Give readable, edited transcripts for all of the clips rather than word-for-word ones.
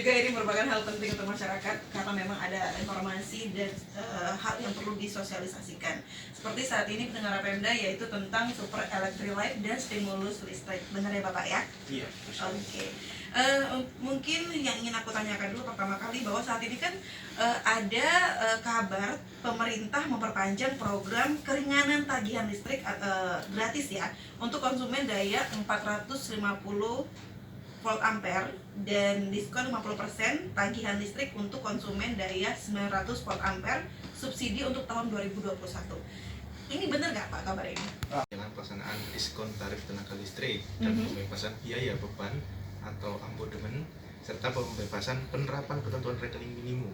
juga ini merupakan hal penting untuk masyarakat karena memang ada informasi dan hal yang perlu disosialisasikan. Seperti saat ini pendengar Pemda yaitu tentang super electrolyte dan stimulus listrik. Benar ya Bapak ya? Iya. Oke. Mungkin yang ingin aku tanyakan dulu pertama kali bahwa saat ini kan ada kabar pemerintah memperpanjang program keringanan tagihan listrik gratis ya untuk konsumen daya 450 volt ampere dan diskon 50% tagihan listrik untuk konsumen daya 900 volt ampere subsidi untuk tahun 2021. Ini benar nggak Pak kabar ini? Dengan pelaksanaan diskon tarif tenaga listrik dan pembebasan biaya beban atau ambodemen serta pembebasan penerapan ketentuan rekening minimum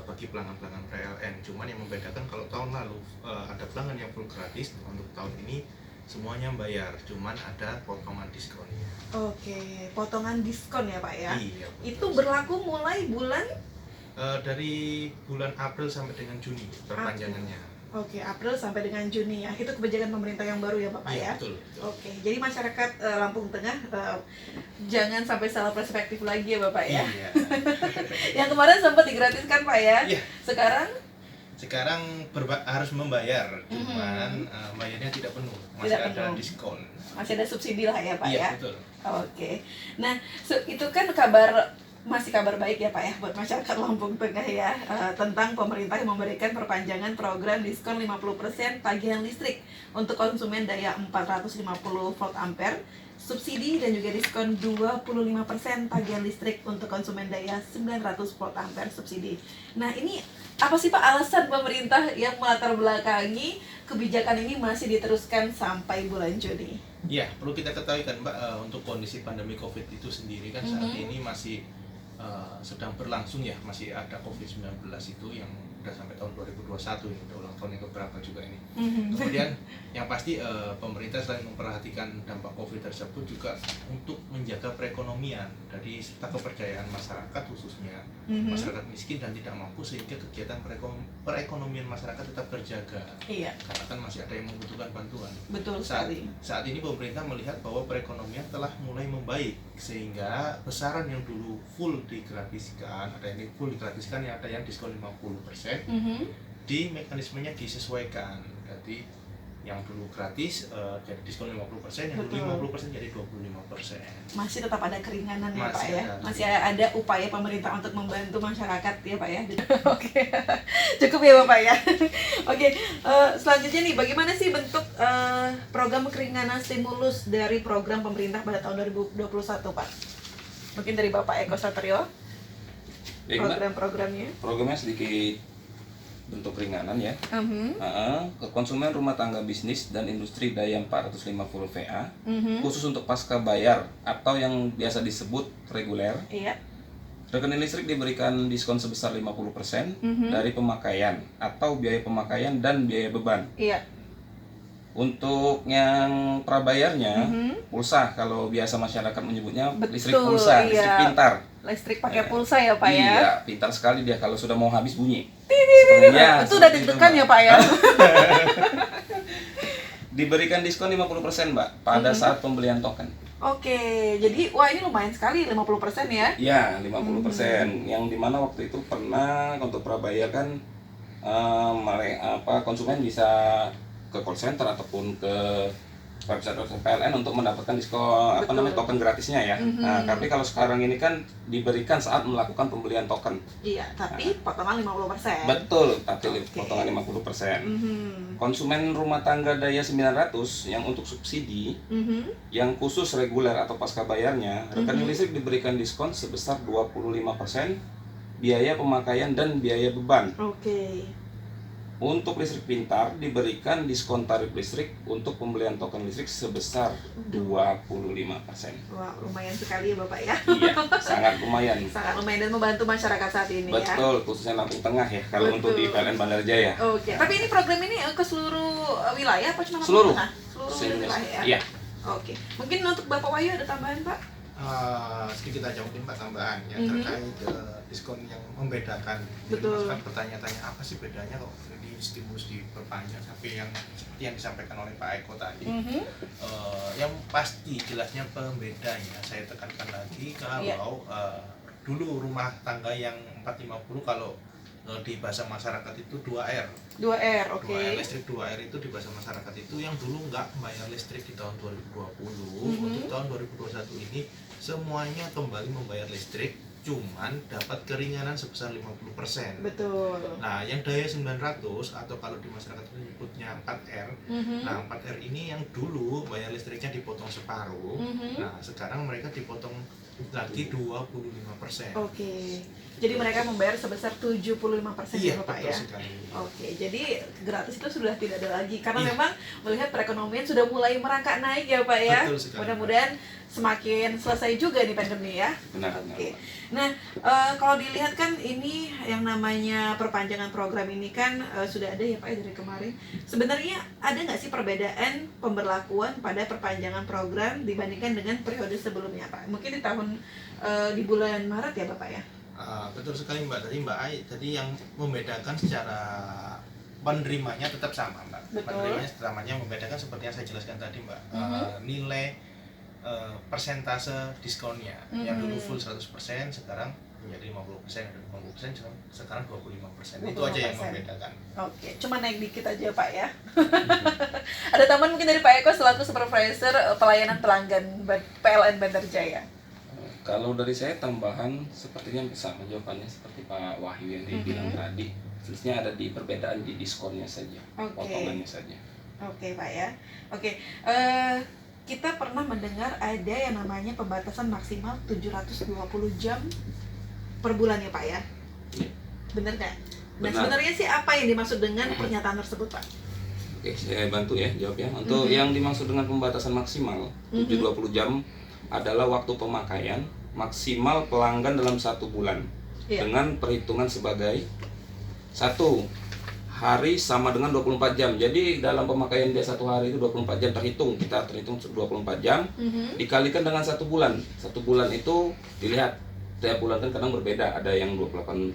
bagi pelanggan-pelanggan PLN. Cuman yang membedakan kalau tahun lalu ada pelanggan yang full gratis, untuk tahun ini semuanya bayar, cuman ada potongan diskonnya. Oke, potongan diskon ya Pak ya? Iya. Itu berlaku mulai bulan? Dari bulan April sampai dengan Juni perpanjangannya. Oke, April sampai dengan Juni ya. Itu kebijakan pemerintah yang baru ya Bapak Iya, ya? betul. Oke, jadi masyarakat Lampung Tengah jangan sampai salah perspektif lagi ya Bapak ya? Iya. Yang kemarin sempat digratiskan Pak ya? Iya. Sekarang harus membayar, cuman bayarnya tidak penuh, masih Tidak ada penuh. diskon. masih ada subsidi lah ya Pak Iya, ya? betul. Oke, nah itu kan masih kabar baik ya Pak ya buat masyarakat Lampung Tengah ya, tentang pemerintah yang memberikan perpanjangan program diskon 50% tagihan listrik untuk konsumen daya 450 volt ampere subsidi dan juga diskon 25% tagihan listrik untuk konsumen daya 900 volt ampere subsidi. Nah ini apa sih Pak alasan pemerintah yang melatar belakangi kebijakan ini masih diteruskan sampai bulan Juni? Ya, perlu kita ketahui kan Mbak, untuk kondisi pandemi COVID itu sendiri kan saat ini masih sedang berlangsung ya, masih ada COVID-19 itu yang udah sampai tahun 2021 ini, udah ulang tahun yang keberapa juga ini. Kemudian yang pasti pemerintah selain memperhatikan dampak COVID tersebut juga untuk menjaga perekonomian dari serta kepercayaan masyarakat khususnya masyarakat miskin dan tidak mampu, sehingga kegiatan perekonomian masyarakat tetap terjaga. Iya. Karena kan masih ada yang membutuhkan bantuan. Betul sekali. Saat ini pemerintah melihat bahwa perekonomian telah mulai membaik, sehingga besaran yang dulu full digratiskan, ada yang full digratiskan, yang ada yang diskon 50%, di mekanismenya disesuaikan. Jadi yang dulu gratis jadi diskon 50%, yang dulu 50% jadi 25%. Masih tetap ada keringanan ya Pak ya? Ada. Masih ada upaya pemerintah untuk membantu masyarakat ya Pak ya? Oke, cukup ya Bapak ya? Oke, selanjutnya nih bagaimana sih bentuk program keringanan stimulus dari program pemerintah pada tahun 2021 Pak? Mungkin dari Bapak Eko Satrio, program-programnya? Programnya sedikit bentuk ringanan ya. Ke konsumen rumah tangga bisnis dan industri daya 450 VA, khusus untuk pasca bayar atau yang biasa disebut reguler. Iya. Rekening listrik diberikan diskon sebesar 50% dari pemakaian atau biaya pemakaian dan biaya beban. Iya. Untuk yang prabayarnya, pulsa, kalau biasa masyarakat menyebutnya listrik Betul, pulsa, iya. listrik pintar. Listrik pakai pulsa ya Pak ya? Iya, pintar sekali dia, kalau sudah mau habis bunyi. Ya, itu udah deg-degan ya Pak ya? Diberikan diskon 50% Mbak pada saat pembelian token. Oke, jadi wah ini lumayan sekali 50% ya? Ya, 50%. Yang dimana waktu itu pernah untuk prabayar kan konsumen bisa ke call center ataupun ke website PLN untuk mendapatkan diskon token gratisnya ya. Nah, tapi kalau sekarang ini kan diberikan saat melakukan pembelian token. Iya, tapi potongan 50%. Betul, tapi potongan 50%. Konsumen rumah tangga daya 900 yang untuk subsidi, yang khusus reguler atau pasca bayarnya, rekening listrik diberikan diskon sebesar 25% biaya pemakaian dan biaya beban. Oke. Untuk listrik pintar diberikan diskon tarif listrik untuk pembelian token listrik sebesar 25%. Wah, lumayan sekali ya Bapak ya. Iya, sangat lumayan. Sangat lumayan dan membantu masyarakat saat ini ya. Betul, khususnya Lampung Tengah ya, kalau Betul. untuk di PLN Bandar Jaya. Oke, tapi ini program ini ke seluruh wilayah apa cuma Lampung Seluruh. Tengah? Seluruh wilayah ya? Iya. Oke, mungkin untuk Bapak Wahyu ada tambahan Pak? Sedikit aja mungkin Pak tambahan ya terkait diskon yang membedakan. Betul. Jadi bertanya-tanya apa sih bedanya kok di stimulus diperpanjang sampai yang seperti yang disampaikan oleh Pak Eko tadi. Yang pasti jelasnya pembedanya saya tekankan lagi kalau dulu rumah tangga yang 450 kalau di bahasa masyarakat itu 2R. 2R, oke. 2R listrik 2R itu di bahasa masyarakat itu yang dulu nggak bayar listrik di tahun 2020. Untuk tahun 2021 ini semuanya kembali membayar listrik, cuman dapat keringanan sebesar 50%. Betul. Nah, yang daya 900 atau kalau di masyarakat itu disebutnya 4R. Nah, 4R ini yang dulu bayar listriknya dipotong separuh. Nah, sekarang mereka dipotong lagi 25%. Oke. Jadi mereka membayar sebesar 75% Iya, ya Bapak betul ya. sekali. Oke, jadi gratis itu sudah tidak ada lagi karena Iya. memang melihat perekonomian sudah mulai merangkak naik ya Pak ya. Betul sekali. Mudah-mudahan semakin selesai juga nih pandemi ya. Benar. Oke. Nah, kalau dilihat kan ini yang namanya perpanjangan program ini kan sudah ada ya Pak ya dari kemarin. Sebenarnya ada nggak sih perbedaan pemberlakuan pada perpanjangan program dibandingkan dengan periode sebelumnya Pak? Mungkin di tahun di bulan Maret ya Bapak ya. Betul sekali Mbak. Tadi yang membedakan secara penerimanya tetap sama Mbak. Betul. Penerimanya selamanya membedakan seperti yang saya jelaskan tadi Mbak. Nilai persentase diskonnya yang dulu full 100% sekarang menjadi 50%, dan 50% sekarang 25%. Itu aja yang 25%. membedakan. Oke, cuma naik dikit aja Pak ya. Ada tambahan mungkin dari Pak Eko selaku supervisor pelayanan pelanggan PLN Bantar Jaya. Kalau dari saya tambahan sepertinya sama jawabannya seperti Pak Wahyu yang dibilang tadi. Selisihnya ada di perbedaan di diskonnya saja, Oke. potongannya saja. Oke Pak ya. Oke, kita pernah mendengar ada yang namanya pembatasan maksimal 720 jam per bulan ya Pak ya. Iya. Bener nggak? Nah Benar. sebenarnya sih apa yang dimaksud dengan pernyataan tersebut Pak? Oke, saya bantu ya jawab ya. Untuk yang dimaksud dengan pembatasan maksimal 720 jam adalah waktu pemakaian maksimal pelanggan dalam 1 bulan. Iya. Dengan perhitungan sebagai 1 hari sama dengan 24 jam. Jadi dalam pemakaian dia 1 hari itu 24 jam terhitung. Kita terhitung 24 jam dikalikan dengan 1 bulan. 1 bulan itu dilihat tiap bulan kan kadang berbeda. Ada yang 28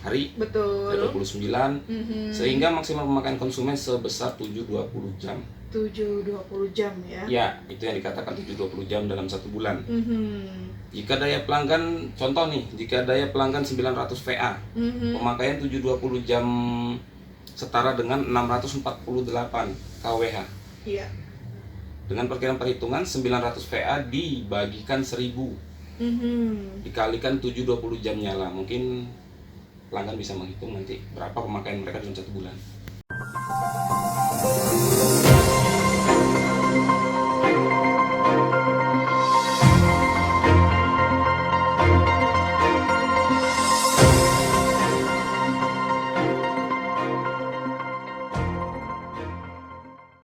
hari, Betul. ada 29. Sehingga maksimal pemakaian konsumen sebesar 720 jam. 720 jam ya. Ya, itu yang dikatakan 720 jam dalam 1 bulan. Mhm. Jika daya pelanggan, contoh nih, jika daya pelanggan 900 VA, pemakaian 720 jam setara dengan 648 kWh. Iya. Dengan perkiraan perhitungan 900 VA dibagikan 1000 dikalikan 720 jam nyala. Mungkin pelanggan bisa menghitung nanti berapa pemakaian mereka dalam 1 bulan.